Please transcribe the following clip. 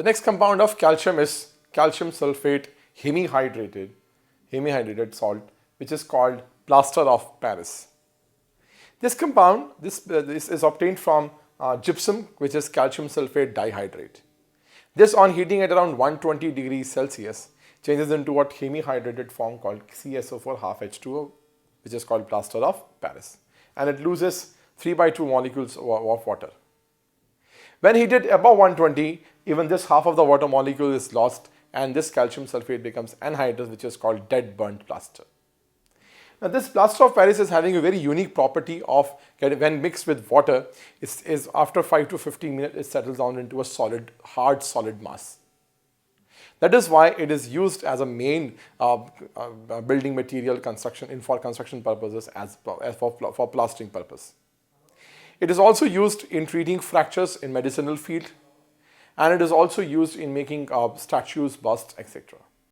The next compound of calcium is calcium sulphate hemihydrated salt, which is called plaster of Paris. This compound, this is obtained from gypsum, which is calcium sulphate dihydrate. This, on heating at around 120 degrees Celsius, changes into what hemihydrated form called CSO4 half H2O, which is called plaster of Paris, and it loses 3/2 molecules of water. When heated above 120, even this half of the water molecule is lost, and this calcium sulphate becomes anhydrous, which is called dead burnt plaster. Now, this plaster of Paris is having a very unique property of, when mixed with water, is after 5 to 15 minutes it settles down into a hard solid mass. That is why it is used as a main building material for construction purposes, for plastering purpose. It is also used in treating fractures in medicinal field, and it is also used in making statues, busts, etc.